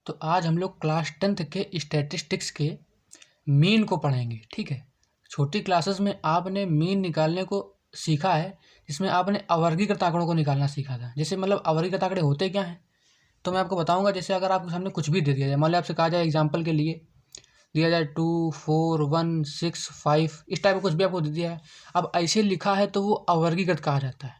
तो आज हम लोग क्लास 10th के स्टैटिस्टिक्स के मीन को पढ़ेंगे। ठीक है, छोटी क्लासेस में आपने मीन निकालने को सीखा है, जिसमें आपने अवर्गीकृत आंकड़ों को निकालना सीखा था। जैसे मतलब अवर्गीकृत आंकड़े होते क्या हैं, तो मैं आपको बताऊंगा। जैसे अगर आपके सामने कुछ भी दे दिया जाए, मान लो आपसे कहा जाए एग्जाम्पल के लिए दिया जाए 2 4 1 6 5, इस टाइप का कुछ भी आपको दे दिया है, अब ऐसे लिखा है तो वो अवर्गीकृत कहा जाता है।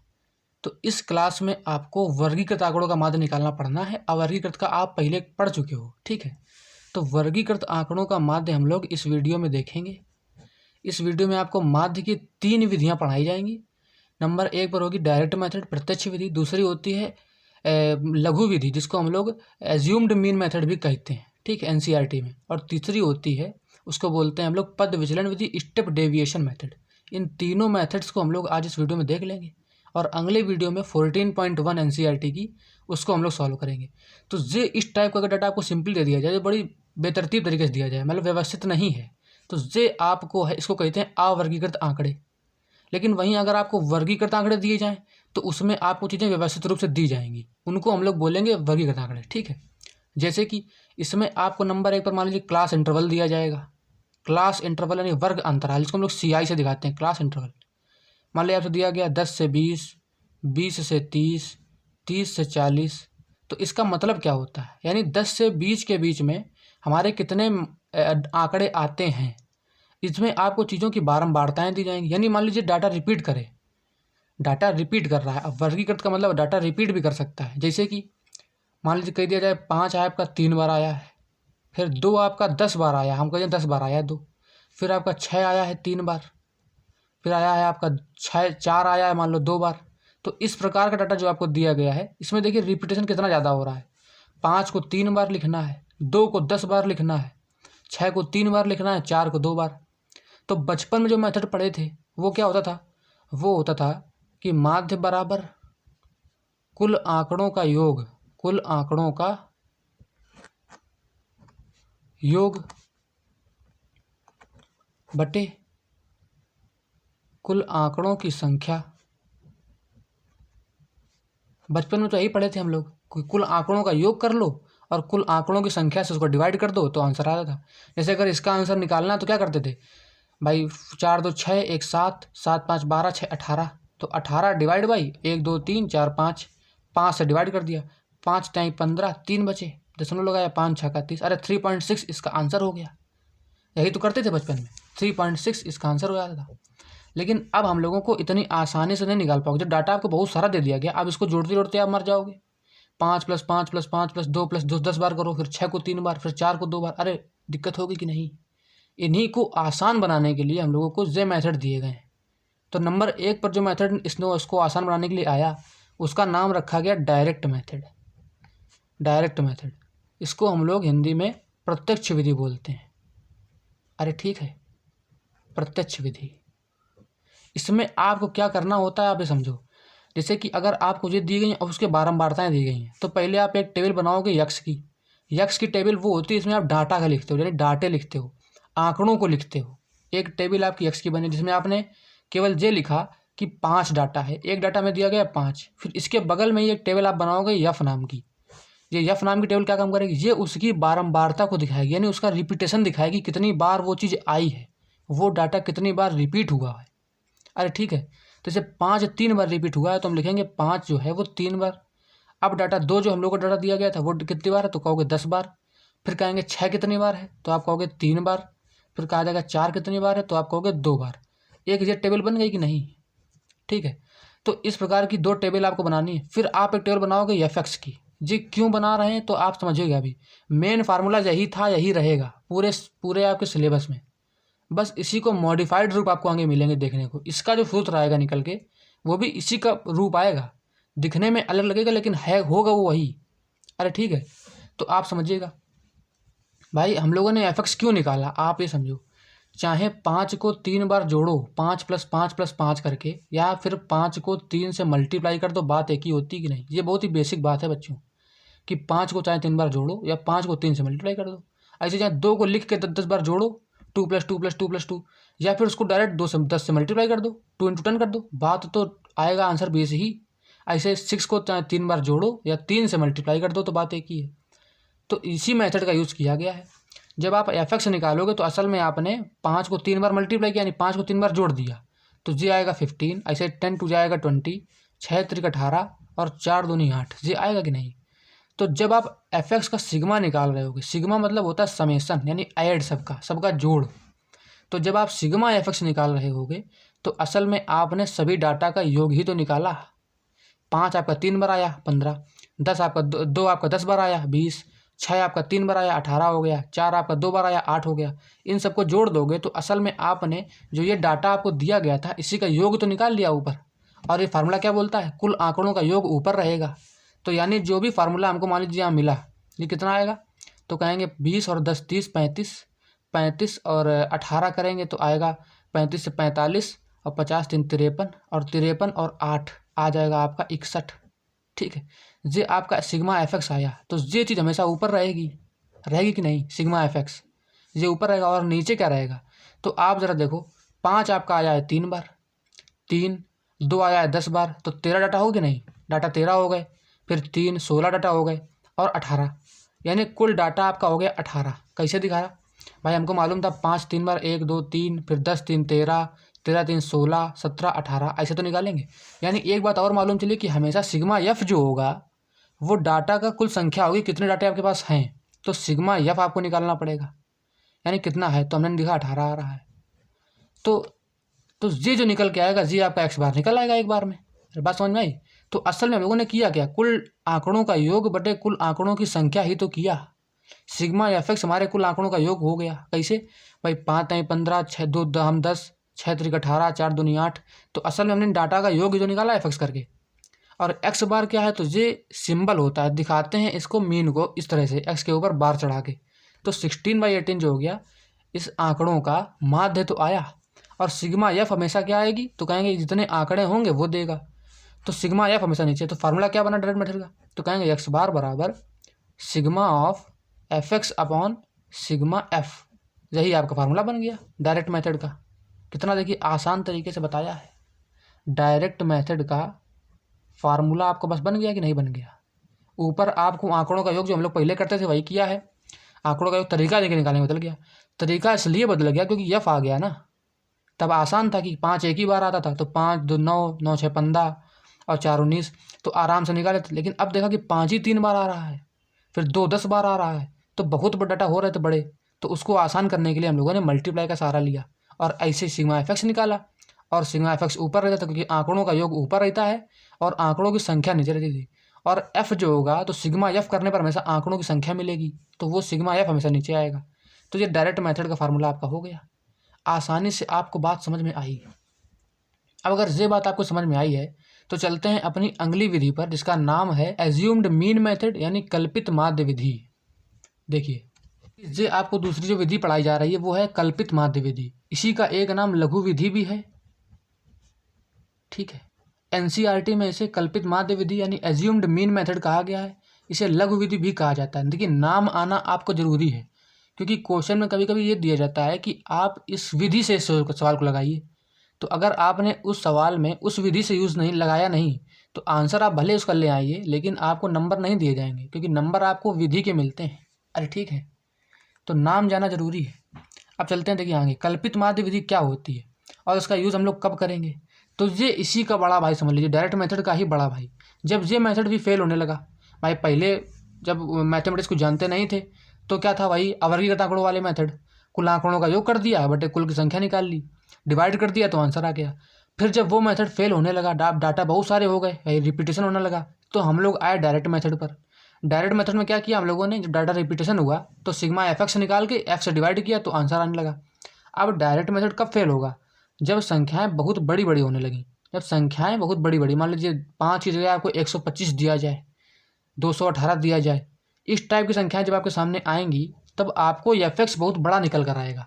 तो इस क्लास में आपको वर्गीकृत आंकड़ों का माध्य निकालना पड़ना है। अवर्गीकृत का आप पहले पढ़ चुके हो, ठीक है। तो वर्गीकृत आंकड़ों का माध्य हम लोग इस वीडियो में देखेंगे। इस वीडियो में आपको माध्य की 3 विधियां पढ़ाई जाएंगी। नंबर 1 पर होगी डायरेक्ट मेथड, प्रत्यक्ष विधि। दूसरी होती है लघु विधि, जिसको हम लोग एज्यूम्ड मीन मेथड भी कहते हैं, ठीक है, एनसीईआरटी में। और तीसरी होती है, उसको बोलते हैं हम लोग पद विचलन विधि, स्टेप डेविएशन मेथड। इन तीनों मेथड्स को हम लोग आज इस वीडियो में देख लेंगे और अगले वीडियो में 14.1 एनसीईआरटी की उसको हम लोग सॉल्व करेंगे। तो ये इस टाइप का अगर डाटा आपको सिंपल दे दिया जाए, बड़ी बेतरतीब तरीके से दिया जाए, मतलब व्यवस्थित नहीं है, तो ये आपको है, इसको कहते हैं अवर्गीकृत आंकड़े। लेकिन वहीं अगर आपको वर्गीकृत आंकड़े दिए जाएं तो उसमें आपको चीज़ें व्यवस्थित रूप से दी जाएंगी, उनको हम लोग बोलेंगे वर्गीकृत आंकड़े, ठीक है। जैसे कि इसमें आपको नंबर 1 पर मान लीजिए क्लास इंटरवल दिया जाएगा। क्लास इंटरवल यानी वर्ग अंतराल, जिसको हम लोग CI से दिखाते हैं, क्लास इंटरवल। मान लिया आपसे दिया गया 10 से 20, 20 से 30, 30 से 40। तो इसका मतलब क्या होता है, यानी 10 से 20 के बीच में हमारे कितने आंकड़े आते हैं। इसमें आपको चीज़ों की बारंबारताएं दी जाएंगी। यानी मान लीजिए डाटा रिपीट करे, डाटा रिपीट कर रहा है। अब वर्गीकृत का मतलब डाटा रिपीट भी कर सकता है। जैसे कि मान लीजिए कह दिया जाए 5 आपका 3 बार आया है, फिर 2 आपका 10 बार आया, हम कहते हैं 10 बार आया है 2, फिर आपका 6 आया है 3 बार, फिर आया है आपका 4 आया है मान लो 2 बार। तो इस प्रकार का डाटा जो आपको दिया गया है, इसमें देखिए रिपीटेशन कितना ज़्यादा हो रहा है। 5 को 3 बार लिखना है, 2 को 10 बार लिखना है, 6 को 3 बार लिखना है, 4 को 2 बार। तो बचपन में जो मेथड पढ़े थे वो क्या होता था, वो होता था कि माध्य बराबर कुल आंकड़ों का योग, कुल आंकड़ों का योग बटे कुल आंकड़ों की संख्या। बचपन में तो यही पढ़े थे हम लोग, कुल आंकड़ों का योग कर लो और कुल आंकड़ों की संख्या से उसको डिवाइड कर दो तो आंसर आ जाता था। जैसे अगर इसका आंसर निकालना तो क्या करते थे भाई, 4 2 6 1 7, 7 5 12, 6 18। तो 18 डिवाइड बाई 1 2 3 4 5, 5 से डिवाइड कर दिया, 5 टाइम 15, 3 बचे, दशमलव लगाया, 5 6 का 30, अरे 3.6 इसका आंसर हो गया। यही तो करते थे बचपन में, 3.6 इसका आंसर हो जाता था। लेकिन अब हम लोगों को इतनी आसानी से नहीं निकाल पाओगे। जब डाटा आपको बहुत सारा दे दिया गया, अब इसको जोड़ते जोड़ते आप मर जाओगे। 5 + 5 + 5 + 2 + 2 10 बार करो, फिर 6 को 3 बार, फिर 4 को 2 बार, अरे दिक्कत होगी कि नहीं। इन्हीं को आसान बनाने के लिए हम लोगों को ये मेथड दिए गए हैं। तो नंबर 1 पर जो मेथड इसको आसान बनाने के लिए आया, उसका नाम रखा गया डायरेक्ट मेथड। डायरेक्ट मेथड, इसको हम लोग हिंदी में प्रत्यक्ष विधि बोलते हैं। अरे ठीक है, प्रत्यक्ष विधि। इसमें आपको क्या करना होता है आप ये समझो। जैसे कि अगर आपको ये दी गई और उसके बारंबारताएं दी गई हैं, तो पहले आप एक टेबल बनाओगे यक्स की। यक्स की टेबल वो होती है इसमें आप डाटा का लिखते हो, यानी डाटे लिखते हो, आंकड़ों को लिखते हो। एक टेबल आपकी यक्स की बनी जिसमें आपने केवल ये लिखा कि 5 डाटा है, एक डाटा में दिया गया 5। फिर इसके बगल में ही एक टेबल आप बनाओगे यफ नाम की। ये यफ नाम की टेबल क्या काम करेगी, ये उसकी बारंबारता को दिखाएगी, यानी उसका रिपीटेशन दिखाएगी, कितनी बार वो चीज़ आई है, वो डाटा कितनी बार रिपीट हुआ है। अरे ठीक है, तो जैसे 5 3 बार रिपीट हुआ है तो हम लिखेंगे 5 जो है वो 3 बार। अब डाटा 2 जो हम लोग को डाटा दिया गया था वो कितनी बार है, तो कहोगे 10 बार। फिर कहेंगे 6 कितनी बार है, तो आप कहोगे 3 बार। फिर कहा जाएगा 4 कितनी बार है, तो आप कहोगे 2 बार। एक ये टेबल बन गई कि नहीं, ठीक है। तो इस प्रकार की 2 टेबल आपको बनानी है। फिर आप एक टेबल बनाओगे एफ की। जी क्यों बना रहे हैं तो आप समझिएगा, अभी मेन फार्मूला यही था, यही रहेगा पूरे पूरे आपके सिलेबस में। बस इसी को मॉडिफाइड रूप आपको आगे मिलेंगे देखने को। इसका जो सूत्र आएगा निकल के, वो भी इसी का रूप आएगा, दिखने में अलग लगेगा लेकिन है होगा वो वही। अरे ठीक है, तो आप समझिएगा भाई, हम लोगों ने एफ क्यों निकाला, आप ये समझो। चाहे 5 को 3 बार जोड़ो, 5 + 5 + 5 करके, या फिर 5 को 3 से मल्टीप्लाई कर दो, बात एक ही होती कि नहीं। ये बहुत ही बेसिक बात है बच्चों, कि 5 को चाहे 3 बार जोड़ो या 5 को 3 से मल्टीप्लाई कर दो। ऐसे चाहे 2 को लिख के 10 बार जोड़ो, 2 + 2 + 2 + 2, या फिर उसको डायरेक्ट 2 से 10 से मल्टीप्लाई कर दो, 2 × 10 कर दो, बात तो आएगा आंसर 20 ही। ऐसे 6 को चाहे 3 बार जोड़ो या 3 से मल्टीप्लाई कर दो तो बात एक ही है। तो इसी मेथड का यूज़ किया गया है। जब आप एफ एक्स निकालोगे तो असल में आपने 5 को 3 बार मल्टीप्लाई किया, यानी 5 को 3 बार जोड़ दिया, तो ये आएगा 15, ऐसे 10 टू जाएगा 20, 6 त्रिक 18 और 4 दूनी 8, ये आएगा कि नहीं। तो जब आप एफ एक्स का सिग्मा निकाल रहे होगे, सिग्मा मतलब होता है समेसन, यानी ऐड सबका जोड़। तो जब आप सिग्मा एफ एक्स निकाल रहे होगे तो असल में आपने सभी डाटा का योग ही तो निकाला। 5 आपका 3 बार आया 15, 10 आपका 2 आपका 10 बार आया 20, 6 आपका 3 बार आया 18 हो गया, 4 आपका 2 बार आया 8 हो गया। इन सबको जोड़ दोगे तो असल में आपने जो ये डाटा आपको दिया गया था इसी का योग तो निकाल लिया ऊपर। और ये फार्मूला क्या बोलता है, कुल आंकड़ों का योग ऊपर रहेगा। तो यानी जो भी फार्मूला हमको मान लीजिए यहाँ मिला, ये कितना आएगा, तो कहेंगे 20 और 10 30 35, 35 और 18 करेंगे तो आएगा 35 से 45 और 50 3 53 और 53 और 8 आ जाएगा आपका 61। ठीक है, ये आपका सिग्मा एफ एक्स आया। तो ये चीज़ हमेशा ऊपर रहेगी कि नहीं, सिग्मा एफ एक्स ये ऊपर रहेगा। और नीचे क्या रहेगा, तो आप ज़रा देखो, 5 आपका आया है 3 बार, 3 2 आया है 10 बार, तो 13 डाटा हो गया नहीं, डाटा 13 हो गए, फिर 3 16 डाटा हो गए और 18, यानी कुल डाटा आपका हो गया 18। कैसे दिखा रहा भाई, हमको मालूम था 5 3 बार 1 2 3, फिर 10 3 13, 13 3 16 17 18, ऐसे तो निकालेंगे। यानी एक बात और मालूम चली कि हमेशा सिग्मा एफ जो होगा वो डाटा का कुल संख्या होगी, कितने डाटे आपके पास हैं, तो सिग्मा एफ आपको निकालना पड़ेगा, यानी कितना है, तो हमने लिखा 18 आ रहा है। तो ये जो निकल के आएगा ये आपका एक्स बार निकल आएगा एक बार में। बात समझ में आई। तो असल में हम लोगों ने किया क्या, कुल आंकड़ों का योग बटे कुल आंकड़ों की संख्या ही तो किया। सिग्मा एफ एक्स हमारे कुल आंकड़ों का योग हो गया। कैसे भाई, 5 नहीं 15, 6 2 हम 10, 6 त्रिक 18, 4 दूनी 8, तो असल में हमने डाटा का योग जो निकाला एफ एक्स करके। और एक्स बार क्या है, तो ये सिंबल होता है, दिखाते हैं इसको मीन को इस तरह से एक्स के ऊपर बार चढ़ा के। तो 16/18 जो हो गया, इस आंकड़ों का माध्य तो आया। और सिग्मा एफ हमेशा क्या आएगी, तो कहेंगे जितने आंकड़े होंगे वो देगा, तो सिग्मा एफ हमेशा नीचे। तो फार्मूला क्या बना डायरेक्ट मेथड का, तो कहेंगे एक्स बार बराबर sigma of F x upon sigma F. यही आपका फार्मूला बन गया डायरेक्ट मेथड का। कितना देखिए आसान तरीके से बताया है। डायरेक्ट मेथड का फार्मूला आपको बस बन गया कि नहीं बन गया। ऊपर आपको आंकड़ों का योग जो हम लोग पहले करते थे वही किया है। आंकड़ों का योग तरीका देखिए निकालने में बदल गया। तरीका इसलिए बदल गया क्योंकि एफ आ गया ना। तब आसान था कि 5 एक ही बार आता था, तो 5 2 9, 9 6 15 और 4 19, तो आराम से निकाले थे। लेकिन अब देखा कि 5 ही 3 बार आ रहा है, फिर 2 10 बार आ रहा है, तो बहुत बड़ा डाटा हो रहे थे बड़े। तो उसको आसान करने के लिए हम लोगों ने मल्टीप्लाई का सहारा लिया और ऐसे सिग्मा एफ एक्स निकाला। और सिग्मा एफ एक्स ऊपर रहता था क्योंकि आंकड़ों का योग ऊपर रहता है और आंकड़ों की संख्या नीचे रहती थी। और एफ जो होगा तो सिग्मा एफ करने पर हमेशा आंकड़ों की संख्या मिलेगी, तो वो सिग्मा एफ हमेशा नीचे आएगा। तो ये डायरेक्ट मेथड का फार्मूला आपका हो गया। आसानी से आपको बात समझ में आई। अब अगर ये बात आपको समझ में आई है तो चलते हैं अपनी अगली विधि पर, जिसका नाम है एज्यूम्ड मीन मेथड, यानी कल्पित माध्य विधि। देखिए, ये आपको दूसरी जो विधि पढ़ाई जा रही है वो है कल्पित माध्य विधि। इसी का एक नाम लघु विधि भी है। ठीक है, एनसीईआरटी में इसे कल्पित माध्य विधि यानी एज्यूम्ड मीन मेथड कहा गया है। इसे लघु विधि भी कहा जाता है। देखिए, नाम आना आपको जरूरी है क्योंकि क्वेश्चन में कभी कभी ये दिया जाता है कि आप इस विधि से सवाल को लगाइए। तो अगर आपने उस सवाल में उस विधि से यूज़ नहीं लगाया नहीं तो आंसर आप भले उसका ले आइए लेकिन आपको नंबर नहीं दिए जाएंगे, क्योंकि नंबर आपको विधि के मिलते हैं। अरे ठीक है, तो नाम जाना जरूरी है। अब चलते हैं, देखिए आगे कल्पित माध्य विधि क्या होती है और उसका यूज़ हम लोग कब करेंगे। तो ये इसी का बड़ा भाई समझ लीजिए, डायरेक्ट मेथड का ही बड़ा भाई। जब ये मेथड भी फेल होने लगा भाई, पहले जब मैथमेटिक्स को जानते नहीं थे तो क्या था भाई, अवर्गीकृत आंकड़ों वाले मेथड, कुल आंकड़ों का योग कर दिया बटे कुल की संख्या निकाल ली, डिवाइड कर दिया तो आंसर आ गया। फिर जब वो मेथड फेल होने लगा, डाटा बहुत सारे हो गए भाई, रिपीटेशन होने लगा, तो हम लोग आए डायरेक्ट मेथड पर। डायरेक्ट मेथड में क्या किया हम लोगों ने, जब डाटा रिपीटेशन हुआ तो सिग्मा एफ एक्स निकाल के एफ से डिवाइड किया तो आंसर आने लगा। अब डायरेक्ट मेथड कब फेल होगा, जब संख्याएं बहुत बड़ी बड़ी होने लगी। जब संख्याएं बहुत बड़ी बड़ी, मान लीजिए 5 की जगह आपको 125 दिया जाए, 218 दिया जाए, इस टाइप की संख्याएं जब आपके सामने आएंगी तब आपको एफ एक्स बहुत बड़ा निकल कर आएगा।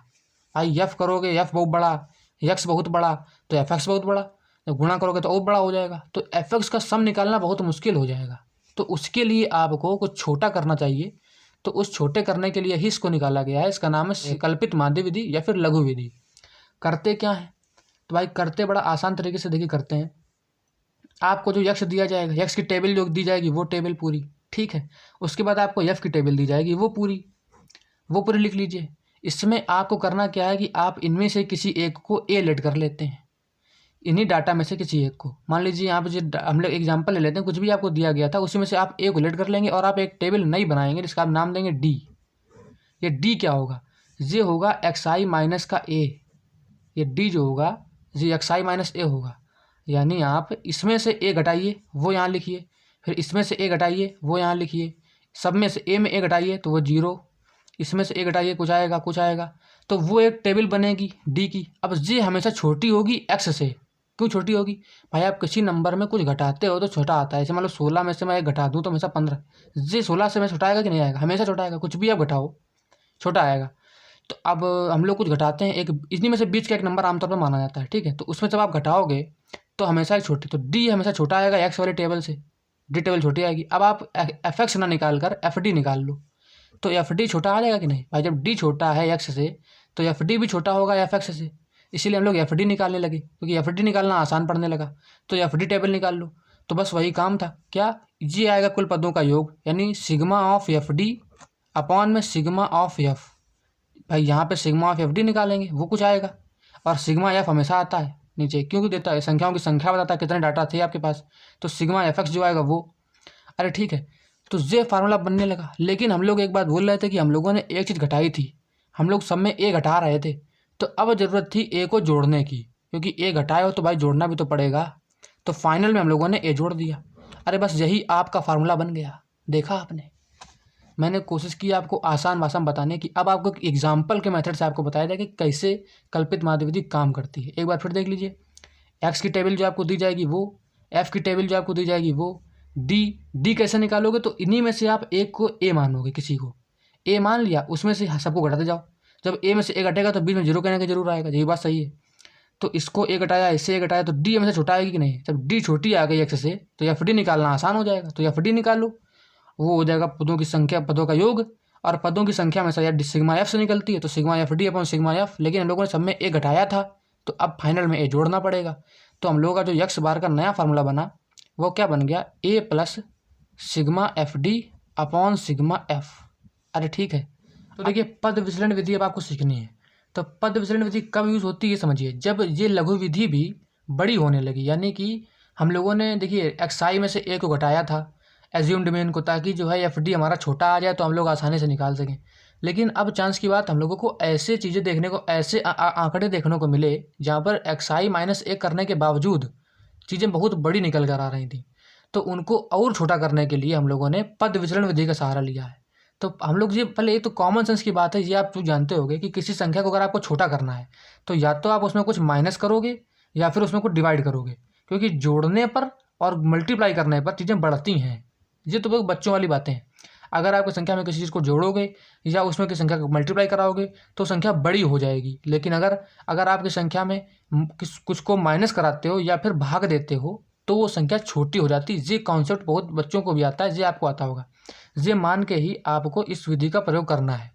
आई एफ करोगे एफ बहुत बड़ा, एक्स बहुत बड़ा, तो एफ एक्स बहुत बड़ा, जब गुणा करोगे तो और बड़ा हो जाएगा, तो एफ एक्स का सम निकालना बहुत मुश्किल हो जाएगा। तो उसके लिए आपको कुछ छोटा करना चाहिए। तो उस छोटे करने के लिए ही इसको निकाला गया है। इसका नाम है कल्पित माध्य विधि या फिर लघु विधि। करते क्या है, तो भाई करते बड़ा आसान तरीके से देखिए करते हैं। आपको जो यक्स दिया जाएगा, यक्स की टेबल जो दी जाएगी वो टेबल पूरी, ठीक है। उसके बाद आपको एफ की टेबल दी जाएगी, वो पूरी लिख लीजिए। इसमें आपको करना क्या है कि आप इनमें से किसी एक को ए लेट कर लेते हैं, इन्हीं डाटा में से किसी एक को। मान लीजिए यहाँ पे जो हम लोग एग्जाम्पल ले लेते हैं, कुछ भी आपको दिया गया था उसी में से आप ए को लेट कर लेंगे और आप एक टेबल नई बनाएंगे जिसका आप नाम देंगे डी। ये डी क्या होगा, ये होगा एक्स आई माइनस का ए। ये डी जो होगा ये एक्स आई माइनस ए होगा। यानी आप इसमें से ए घटाइए वो यहाँ लिखिए, फिर इसमें से ए घटाइए वो यहाँ लिखिए, सब में से ए में ए घटाइए तो वो 0, इसमें से ए घटाइए कुछ आएगा, तो वो एक टेबल बनेगी डी की। अब ये हमेशा छोटी होगी एक्स से। क्यों छोटी होगी भाई, आप किसी नंबर में कुछ घटाते हो तो छोटा आता है। जैसे मान लो 16 में से मैं एक घटा दूँ तो हमेशा 15, ये 16 से मैं छोटा आएगा कि नहीं आएगा, हमेशा छोटा आएगा। कुछ भी आप घटाओ छोटा आएगा। तो अब हम लोग कुछ घटाते हैं, एक इन्हीं में से बीच का एक नंबर आमतौर पर माना जाता है, ठीक है। तो उसमें जब आप घटाओगे तो हमेशा एक छोटी, तो डी हमेशा छोटा आएगा एक्स वाले टेबल से, डी टेबल छोटी आएगी। अब आप एफ एक्स ना निकाल कर एफ डी निकाल लो, तो एफ डी छोटा आ जाएगा कि नहीं भाई। जब डी छोटा है एक्स से तो एफ डी भी छोटा होगा एफ एक्स से, इसीलिए हम लोग एफ डी निकालने लगे, क्योंकि एफ डी निकालना आसान पड़ने लगा। तो एफ डी टेबल निकाल लो, तो बस वही काम था। क्या, ये आएगा कुल पदों का योग, यानी sigma of F D upon में सिग्मा ऑफ एफ। भाई यहाँ पे सिग्मा ऑफ एफ डी निकालेंगे वो कुछ आएगा, और सिग्मा एफ हमेशा आता है नीचे, क्योंकि देता है संख्याओं की संख्या बताता है कितने डाटा थे आपके पास, तो सिग्मा एफ एक्स जो आएगा वो। अरे ठीक है, तो ये फार्मूला बनने लगा। लेकिन हम लोग एक बात बोल रहे थे कि हम लोगों ने एक चीज़ घटाई थी, हम लोग सब में ए घटा रहे थे, तो अब ज़रूरत थी ए को जोड़ने की, क्योंकि ए घटाए हो तो भाई जोड़ना भी तो पड़ेगा। तो फाइनल में हम लोगों ने ए जोड़ दिया। अरे बस यही आपका फार्मूला बन गया। देखा आपने, मैंने कोशिश की आपको आसान भाषा में बताने की। अब आपको एक एग्जाम्पल के मेथड से आपको बताया जाए कि कैसे कल्पित माध्य विधि काम करती है। एक बार फिर देख लीजिए, एक्स की टेबल जो आपको दी जाएगी वो, एफ की टेबल जो आपको दी जाएगी वो, डी कैसे निकालोगे, तो इन्हीं में से आप एक को ए मानोगे, किसी को ए मान लिया, उसमें से सबको घटाते जाओ। जब ए में से ए घटेगा तो बीच में 0 कहने का जरूर आएगा, यही बात सही है। तो इसको ए घटाया, इससे ए घटाया, तो डी हमेशा छोटा आएगी कि नहीं। जब डी छोटी आ गई एक्स से तो एफ डी निकालना आसान हो जाएगा, तो एफ डी निकाल लो, वो हो जाएगा पदों की संख्या, पदों का योग, और पदों की संख्या हमेशा या सिग्मा एफ से निकलती है, तो sigma F D upon sigma F. लेकिन हम लोगों ने सब में ए घटाया था, तो अब फाइनल में ए जोड़ना पड़ेगा। तो हम लोगों का जो एक्स बार का नया फार्मूला बना वो क्या बन गया, A plus sigma F D upon sigma F. अरे ठीक है, तो देखिए पद विचलन विधि अब आपको सीखनी है। तो पद विचलन विधि कब यूज़ होती है समझिए, जब ये लघु विधि भी बड़ी होने लगी। यानी कि हम लोगों ने देखिए एक्स आई में से ए को घटाया था एज्यूम डोमेन को, ताकि जो है एफ डी हमारा छोटा आ जाए तो हम लोग आसानी से निकाल सकें। लेकिन अब चांस की बात हम लोगों को ऐसे चीज़ें देखने को, ऐसे आंकड़े देखने को मिले जहाँ पर एक्स आई माइनस ए करने के बावजूद चीज़ें बहुत बड़ी निकल कर आ रही थी। तो उनको और छोटा करने के लिए हम लोगों ने पद विचलन विधि का सहारा लिया है। तो हम लोग ये पहले, एक तो कॉमन सेंस की बात है, ये आप जानते होंगे कि किसी संख्या को अगर आपको छोटा करना है तो या तो आप उसमें कुछ माइनस करोगे या फिर उसमें कुछ डिवाइड करोगे, क्योंकि जोड़ने पर और मल्टीप्लाई करने पर चीज़ें बढ़ती हैं। ये तो बच्चों वाली बातें हैं। अगर आप संख्या में किसी चीज़ को जोड़ोगे या उसमें की संख्या को मल्टीप्लाई कराओगे तो संख्या बड़ी हो जाएगी। लेकिन अगर आपकी संख्या में कुछ को माइनस कराते हो या फिर भाग देते हो तो वो संख्या छोटी हो जाती है। ये कॉन्सेप्ट बहुत बच्चों को भी आता है, ये आपको आता होगा। ये मान के ही आपको इस विधि का प्रयोग करना है।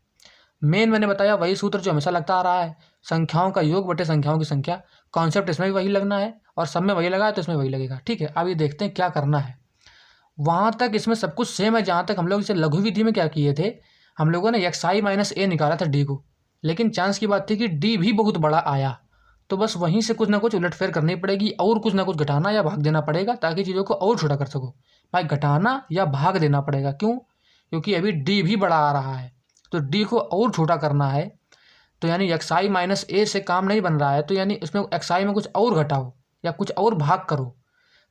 मैंने बताया वही सूत्र जो हमेशा लगता आ रहा है, संख्याओं का योग बटे संख्याओं की संख्या। कॉन्सेप्ट इसमें भी वही लगना है और सब में वही लगा है तो इसमें वही लगेगा। ठीक है, अब ये देखते हैं क्या करना है। वहाँ तक इसमें सब कुछ सेम है जहाँ तक हम लोग इसे लघु विधि में क्या किए थे, हम लोगों ने एक्स आई माइनस ए निकाला था डी को। लेकिन चांस की बात थी कि डी भी बहुत बड़ा आया, तो बस वहीं से कुछ ना कुछ उलटफेर करनी पड़ेगी और कुछ ना कुछ घटाना या भाग देना पड़ेगा ताकि चीज़ों को और छोटा कर सको। भाई घटाना या भाग देना पड़ेगा, क्यों? क्योंकि अभी डी भी बड़ा आ रहा है, तो डी को और छोटा करना है। तो यानी एक्स आई माइनस ए से काम नहीं बन रहा है, तो यानी उसमें एक्स आई में कुछ और घटाओ या कुछ और भाग करो।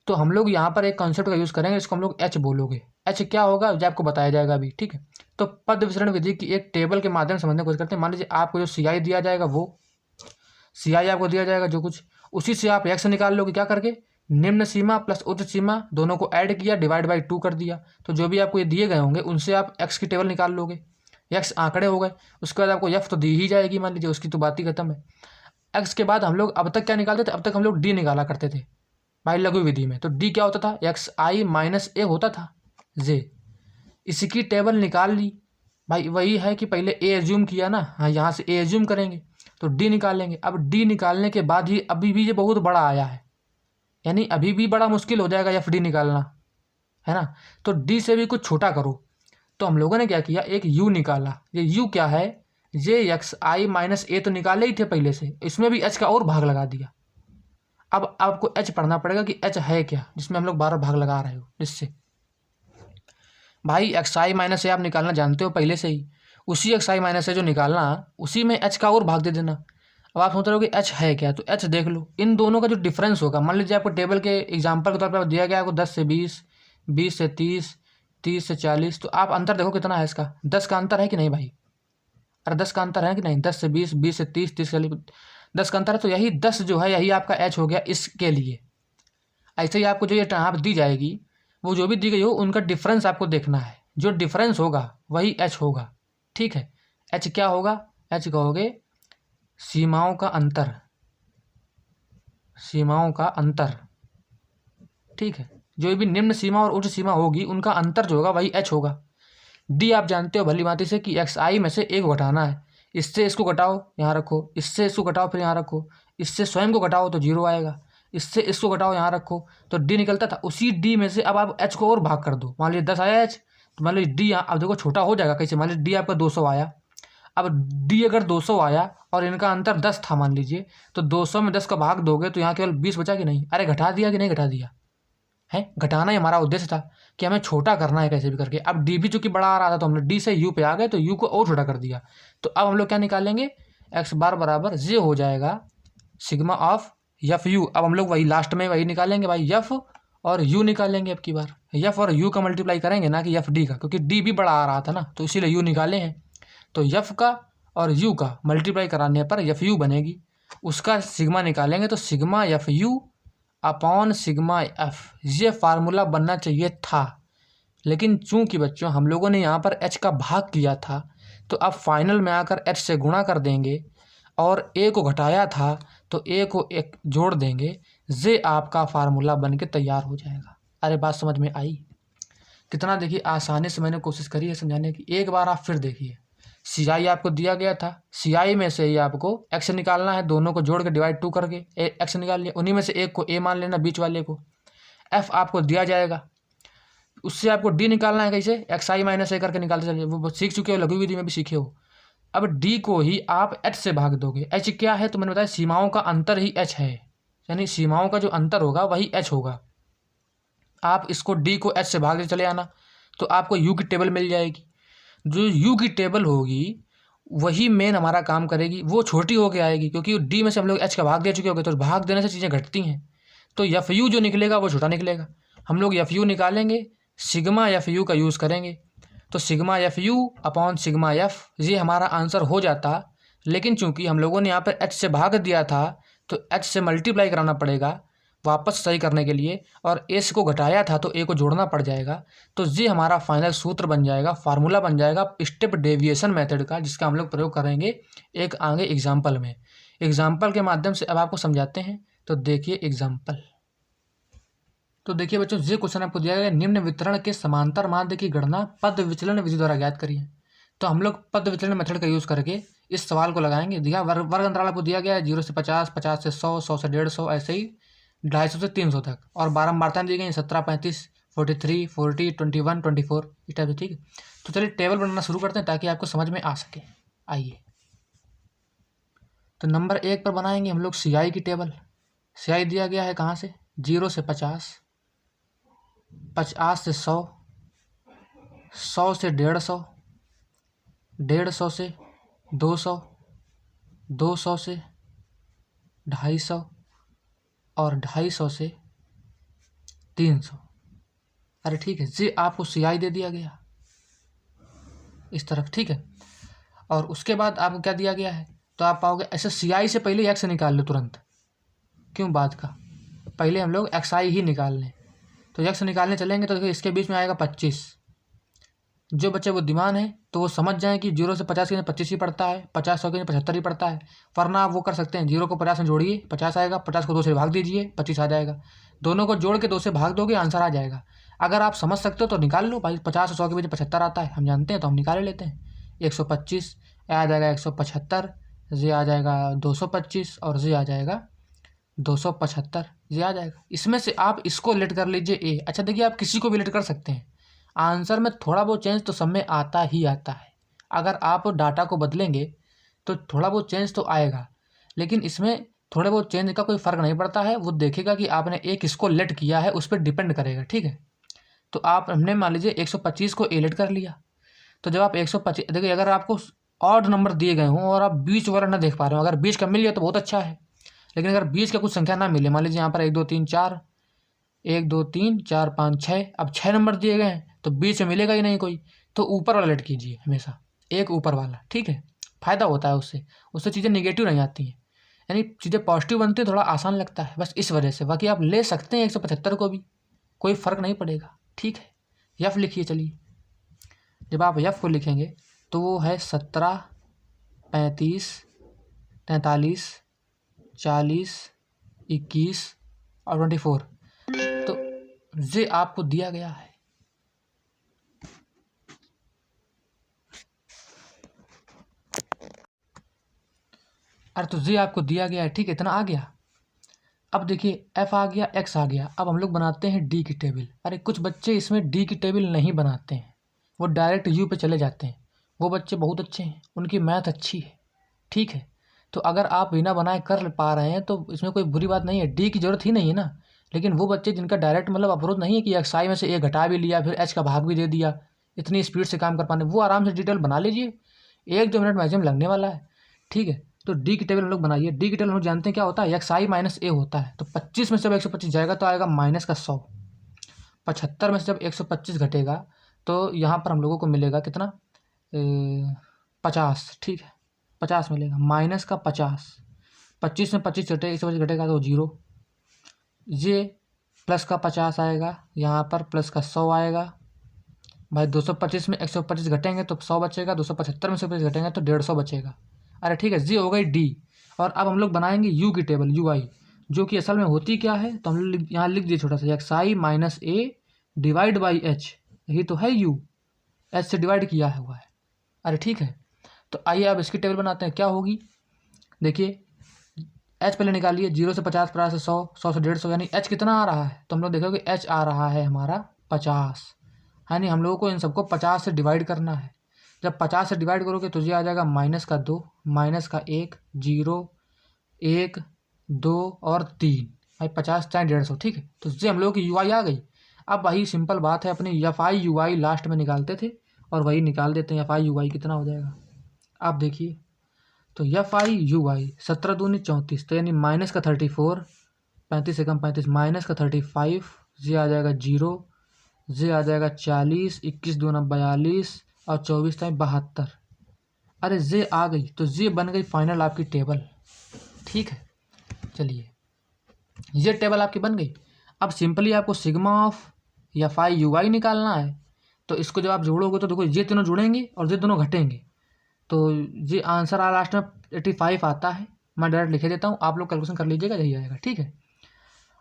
तो हम लोग यहाँ पर एक कॉन्सेप्ट का यूज़ करेंगे, इसको हम लोग एच बोलोगे। एच क्या होगा जो आपको बताया जाएगा अभी, ठीक है। तो पद विचरण विधि की एक टेबल के माध्यम से समझने की कोशिश करते हैं। मान लीजिए आपको जो सी आई दिया जाएगा, वो सी आई आपको दिया जाएगा जो कुछ, उसी से आप एक्स निकाल लोगे। क्या करके, निम्न सीमा प्लस उच्च सीमा दोनों को ऐड किया, डिवाइड बाई 2 कर दिया। तो जो भी आपको ये दिए गए होंगे उनसे आप एक्स की टेबल निकाल लोगे। एक्स आंकड़े हो गए, उसके बाद आपको एफ तो दी ही जाएगी, मान लीजिए, उसकी तो बात ही खत्म है। एक्स के बाद हम लोग अब तक क्या निकालते थे, अब तक हम लोग डी निकाला करते थे भाई लघु विधि में। तो डी क्या होता था, एक्स आई माइनस ए होता था जे। इसकी टेबल निकाल ली भाई, वही है कि पहले ए एज्यूम किया ना, हाँ यहाँ से ए एज्यूम करेंगे तो डी निकाल लेंगे। अब डी निकालने के बाद ही अभी भी ये बहुत बड़ा आया है, यानी अभी भी बड़ा मुश्किल हो जाएगा एफ डी निकालना, है ना। तो डी से भी कुछ छोटा करो, तो हम लोगों ने क्या किया, एक यू निकाला। ये यू क्या है, ये एक्स आई माइनस ए तो निकाले ही थे पहले से, इसमें भी एच का और भाग लगा दिया। अब आपको एच पढ़ना पड़ेगा कि एच है क्या, जिसमें हम लोग 12 भाग लगा रहे हो। जिससे भाई एक्स आई माइनस ए आप निकालना जानते हो पहले से ही, उसी एक्स आई माइनस ए जो निकालना उसी में एच का और भाग दे देना। अब आप सोच रहे हो कि एच है क्या, तो एच देख लो, इन दोनों का जो डिफरेंस होगा, मान लीजिए आपको टेबल के एग्जाम्पल के तौर पर दिया गया आपको 10 से 20, 20 से 30, 30 से 40, तो आप अंतर देखो कितना है इसका, 10 का अंतर है कि नहीं भाई, अरे 10 का अंतर है कि नहीं, 10 से 20, 20 से 30, 30 से 10 का अंतर है, तो यही 10 जो है यही आपका एच हो गया इसके लिए। ऐसे ही आपको जो ये यहाँ दी जाएगी, वो जो भी दी गई हो उनका डिफरेंस आपको देखना है, जो डिफरेंस होगा वही एच होगा, ठीक है। एच क्या होगा, एच कहोगे सीमाओं का अंतर, सीमाओं का अंतर, ठीक है। जो भी निम्न सीमा और उच्च सीमा होगी उनका अंतर जो होगा वही एच होगा। डी आप जानते हो भली भांति से कि एक्स आई में से एक घटाना है, इससे इसको घटाओ यहाँ रखो, इससे इसको घटाओ फिर यहाँ रखो, इससे स्वयं को घटाओ तो 0 आएगा, इससे इसको घटाओ यहाँ रखो तो डी निकलता था। उसी डी में से अब आप एच को और भाग कर दो, मान लीजिए 10 आया एच, तो मान लीजिए डी अब देखो छोटा हो जाएगा कैसे, मान लीजिए डी आपका 200 आया, अब डी अगर 200 आया और इनका अंतर 10 था मान लीजिए, तो 200 में 10 का भाग दोगे तो यहाँ केवल 20 बचा कि नहीं, अरे घटा दिया कि नहीं घटा दिया है, घटाना ही हमारा उद्देश्य था कि हमें छोटा करना है कैसे भी करके। अब डी भी चूंकि बड़ा आ रहा था तो हमने डी से यू पे आ गए तो यू को और छोटा कर दिया। तो अब हम लोग क्या निकालेंगे, एक्स बार बराबर जे हो जाएगा सिग्मा ऑफ एफ यू। अब हम लोग वही लास्ट में वही निकालेंगे भाई, एफ और यू निकालेंगे। अब की बार एफ और यू का मल्टीप्लाई करेंगे ना कि एफ डी का, क्योंकि डी भी बड़ा आ रहा था ना तो इसीलिए यू निकाले हैं। तो एफ का और यू का मल्टीप्लाई कराने पर एफ यू बनेगी, उसका सिग्मा निकालेंगे तो sigma F you upon sigma F, ये फार्मूला बनना चाहिए था। लेकिन चूंकि बच्चों हम लोगों ने यहाँ पर एच का भाग किया था तो अब फाइनल में आकर एच से गुणा कर देंगे और ए को घटाया था तो ए को एक जोड़ देंगे, ये आपका फार्मूला बन के तैयार हो जाएगा। अरे बात समझ में आई कितना, देखिए आसानी से मैंने कोशिश करी है समझाने की। एक बार आप फिर देखिए, सी आई आपको दिया गया था, सी आई में से ही आपको एक्स निकालना है, दोनों को जोड़ के डिवाइड 2 करके एक्स निकाल लिया, उन्हीं में से एक को ए मान लेना बीच वाले को। एफ आपको दिया जाएगा, उससे आपको डी निकालना है, कैसे एक्स आई माइनस ए करके निकालते चलिए, वो सीख चुके हो, लघु विधि में भी सीखे हो। अब डी को ही आप एच से भाग दोगे, एच क्या है तो मैंने बताया सीमाओं का अंतर ही एच है, यानी सीमाओं का जो अंतर होगा वही एच होगा। आप इसको डी को एच से भाग दे चले आना तो आपको यू की टेबल मिल जाएगी। जो यू की टेबल होगी वही मेन हमारा काम करेगी, वो छोटी होके आएगी क्योंकि डी में से हम लोग एच का भाग दे चुके होंगे, तो भाग देने से चीज़ें घटती हैं। तो एफ यू जो निकलेगा वो छोटा निकलेगा, हम लोग एफ यू निकालेंगे, सिग्मा एफ यू का यूज़ करेंगे, तो sigma F you upon sigma F ये हमारा आंसर हो जाता। लेकिन चूंकि हम लोगों ने यहाँ पर एच से भाग दिया था तो एच से मल्टीप्लाई कराना पड़ेगा वापस सही करने के लिए, और एस को घटाया था तो ए को जोड़ना पड़ जाएगा। तो ये हमारा फाइनल सूत्र बन जाएगा, फार्मूला बन जाएगा स्टेप डेविएशन मेथड का, जिसका हम लोग प्रयोग करेंगे एक आगे एग्जाम्पल में। एग्जाम्पल के माध्यम से अब आपको समझाते हैं, तो देखिए एग्जाम्पल। तो देखिए बच्चों, ये क्वेश्चन आपको दिया गया, निम्न वितरण के समांतर माध्य की गणना पद विचलन विधि द्वारा ज्ञात करिए। तो हम लोग पद विचलन मेथड का यूज़ करके इस सवाल को लगाएंगे। दिया वर्ग अंतराल आपको दिया गया है 0 से 50, 50 से 100, 100 से 150, ऐसे ही 250 से 300 तक, और बारंबारताएं दी गई 17, 35, 43, 40, 21, 24 इस टाइप से, ठीक है। तो चलिए टेबल बनाना शुरू करते हैं ताकि आपको समझ में आ सके। आइए, तो नंबर 1 पर बनाएंगे हम लोग सी आई की टेबल। सी आई दिया गया है कहाँ से, 0 से 50, 50 से 100, 100 से 150, 150 से 200, 200 से 250 और 250 से 300। अरे ठीक है, ये आपको सी आई दे दिया गया इस तरफ, ठीक है। और उसके बाद आपको क्या दिया गया है, तो आप पाओगे ऐसे सी आई से पहले एक्स निकाल लो तुरंत, क्यों बाद का, पहले हम लोग एक्स आई ही निकाल लें। तो एक्स निकालने चलेंगे तो देखिए इसके बीच में आएगा 25। जो बच्चे बुद्धिमान है तो वो समझ जाएं कि 0 से 50 के 25 ही पड़ता है, 50 100 के 75 ही पड़ता है। वरना आप वो कर सकते हैं, 0 को 50 में जोड़िए 50 आएगा, 50 को 2 से भाग दीजिए 25 आ जाएगा, दोनों को जोड़ के 2 से भाग दोगे आंसर आ जाएगा। अगर आप समझ सकते हो तो निकाल लो भाई, 50 और 100 के बीच 75 आता है, हम जानते हैं तो हम निकाले लेते हैं। 125 आ जाएगा 175, ये आ जाएगा 225 और ये आ जाएगा 275। ये आ जाएगा। इसमें से आप इसको लेट कर लीजिए ए। अच्छा देखिए, आप किसी को भी लेट कर सकते हैं, आंसर में थोड़ा बहुत चेंज तो सब में आता ही आता है। अगर आप डाटा को बदलेंगे तो थोड़ा बहुत चेंज तो आएगा, लेकिन इसमें थोड़े बहुत चेंज का कोई फ़र्क नहीं पड़ता है। वो देखेगा कि आपने ए किसको लेट किया है, उस पर डिपेंड करेगा, ठीक है। तो आप हमने मान लीजिए 125 को ए लेट कर लिया, तो जब आप 125 देखिए, अगर आपको ऑड नंबर दिए गए हों और आप बीच वाला ना देख पा रहे हो, अगर बीच का मिल गया तो बहुत अच्छा है, लेकिन अगर बीच का कुछ संख्या ना मिले, मान लीजिए यहाँ पर 1 2 3 4 1 2 3 4 5 6, अब 6 नंबर दिए गए हैं तो बीच में मिलेगा ही नहीं कोई, तो ऊपर वाला लेट कीजिए हमेशा, एक ऊपर वाला, ठीक है। फ़ायदा होता है उससे, उससे चीज़ें निगेटिव नहीं आती हैं, यानी चीज़ें पॉजिटिव बनती है, थोड़ा आसान लगता है, बस इस वजह से। बाकी आप ले सकते हैं 175 को भी, कोई फ़र्क नहीं पड़ेगा, ठीक है। यफ लिखिए, चलिए। जब आप यफ को लिखेंगे तो वो है 17 35 43 40 21 और 24, तो ये आपको दिया गया है। अरे तो ये आपको दिया गया है, ठीक है, इतना आ गया। अब देखिए एफ आ गया, एक्स आ गया, अब हम लोग बनाते हैं डी की टेबल। अरे कुछ बच्चे इसमें डी की टेबल नहीं बनाते हैं, वो डायरेक्ट यू पे चले जाते हैं, वो बच्चे बहुत अच्छे हैं, उनकी मैथ अच्छी है, ठीक है। तो अगर आप बिना बनाए कर पा रहे हैं तो इसमें कोई बुरी बात नहीं है, डी की ज़रूरत ही नहीं है ना। लेकिन वो बच्चे जिनका डायरेक्ट मतलब अप्रोच नहीं है कि एक्स आई में से ए घटा भी लिया फिर एच का भाग भी दे दिया, इतनी स्पीड से काम कर पाने, वो आराम से डिटेल बना लीजिए, 1 2 मिनट मैक्सिमम लगने वाला है, ठीक है। तो डी की टेबल हम लोग बनाइए। डी की टेबल हम लोग जानते हैं क्या होता है, एक्स आई माइनस ए होता है। तो 25 में से जब 125 जाएगा तो आएगा माइनस का 100। 75 में से जब 125 घटेगा तो यहाँ पर हम लोगों को मिलेगा कितना, 50, ठीक है, 50 मिलेगा, माइनस का 50। 25 में 25 घटेगा, 125 घटेगा तो 0। ये प्लस का 50 आएगा, यहाँ पर प्लस का 100 आएगा। भाई 225 में 125 घटेंगे तो 100 बचेगा, 275 में से 25 घटेंगे तो 150 बचेगा। अरे ठीक है, जी हो गई डी। और अब हम लोग बनाएंगे यू की टेबल, यू आई, जो कि असल में होती क्या है, तो हम लोग यहाँ लिख दिए छोटा सा, x I minus A divide by H, यही तो है यू, एच से डिवाइड किया हुआ है। अरे ठीक है, तो आइए अब इसकी टेबल बनाते हैं। क्या होगी, देखिए एच पहले निकालिए, 0 से 50, 50 से 100, 100 से 150, यानी एच कितना आ रहा है, तो हम लोग देखोगे एच आ रहा है हमारा 50, यानी हम लोगों को इन सबको 50 से डिवाइड करना है। जब 50 से डिवाइड करोगे तो ये आ जाएगा माइनस का 2, माइनस का 1, 0 1 2 और 3, भाई 50 चाहे 150, ठीक है। तो ये हम लोगों की यू आई आ गई। अब वही सिंपल बात है, अपनी F I U I last में निकालते थे और वही निकाल देते हैं, एफ आई यू आई कितना हो जाएगा। आप देखिए, तो एफ आई यू आई 17 दूनी 34, तो यानी माइनस का 34, 35 से कम 35, माइनस का 35, ये आ जाएगा 0, ये आ जाएगा 40, 21 दूना 42 और 24 टाइम 72। अरे ये आ गई, तो ये बन गई फाइनल आपकी टेबल, ठीक है। चलिए ये टेबल आपकी बन गई। अब सिंपली आपको sigma of F I U I निकालना है। तो इसको जब आप जोड़ोगे तो देखो ये दोनों जुड़ेंगे और ये दोनों घटेंगे, तो ये आंसर आ लास्ट में 85 आता है। मैं डायरेक्ट लिखे देता हूँ, आप लोग कैलकुलेशन कर लीजिएगा, यही आएगा, ठीक है।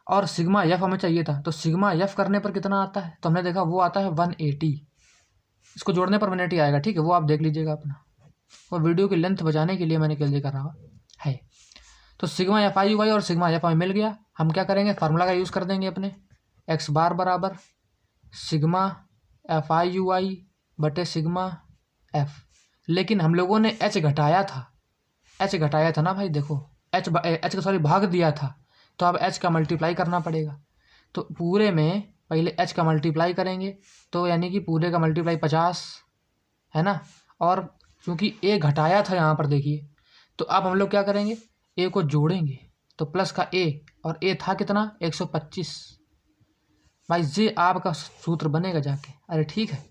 और सिग्मा एफ हमें चाहिए था, तो सिग्मा एफ करने पर कितना आता है, तो हमने देखा वो आता है 180, इसको जोड़ने पर 180 आएगा, ठीक है। वो आप देख लीजिएगा अपना, और वीडियो की लेंथ बचाने के लिए मैंने कैलकुलेट कर रहा है। तो sigma F I U Y और सिग्मा एफ हमें मिल गया। हम क्या करेंगे, फार्मूला का यूज़ कर देंगे अपने, एक्स बार बराबर सिग्मा एफ आई यू आई बटे सिग्मा एफ। लेकिन हम लोगों ने एच घटाया था, एच घटाया था ना भाई, देखो एच का सॉरी भाग दिया था, तो अब एच का मल्टीप्लाई करना पड़ेगा। तो पूरे में पहले एच का मल्टीप्लाई करेंगे, तो यानी कि पूरे का मल्टीप्लाई 50 है ना। और क्योंकि ए घटाया था यहाँ पर देखिए, तो अब हम लोग क्या करेंगे, ए को जोड़ेंगे, तो प्लस का ए, और ए था कितना 125। भाई ये आपका सूत्र बनेगा जाके। अरे ठीक है,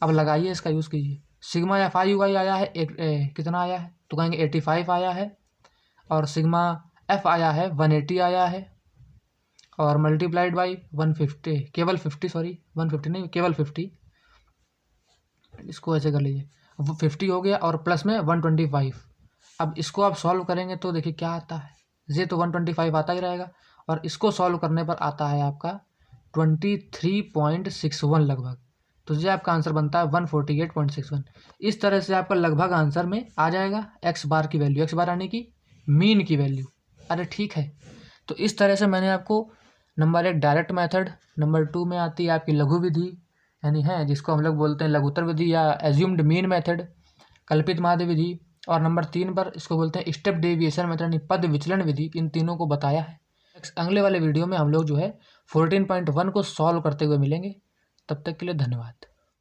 अब लगाइए, इसका यूज़ कीजिए। सिग्मा एफ आई यू आई आया है कितना आया है, तो कहेंगे 85 आया है, और सिग्मा एफ आया है 180 आया है, और मल्टीप्लाइड बाई 150, केवल 50, सॉरी 150 नहीं, केवल 50, इसको ऐसे कर लीजिए, वो 50 हो गया और प्लस में 125। अब इसको आप सॉल्व करेंगे तो देखिए क्या आता है, ये तो 125 आता ही रहेगा, और इसको सॉल्व करने पर आता है आपका 23.61 लगभग, तो ये आपका आंसर बनता है 148.61। इस तरह से आपका लगभग आंसर में आ जाएगा एक्स बार की वैल्यू, एक्स बार यानी कि मीन की वैल्यू। अरे ठीक है, तो इस तरह से मैंने आपको नंबर 1 डायरेक्ट मेथड, नंबर 2 में आती है आपकी लघु विधि यानी है जिसको हम लोग बोलते हैं लघुत्तर विधि या एज्यूम्ड मीन मेथड, कल्पित माध्य विधि, और नंबर 3 पर इसको बोलते हैं स्टेप डेविएशन मेथड यानी पद विचलन विधि। इन तीनों को बताया है। अगले वाले वीडियो में हम लोग जो है 14.1 को सॉल्व करते हुए मिलेंगे। तब तक के लिए धन्यवाद।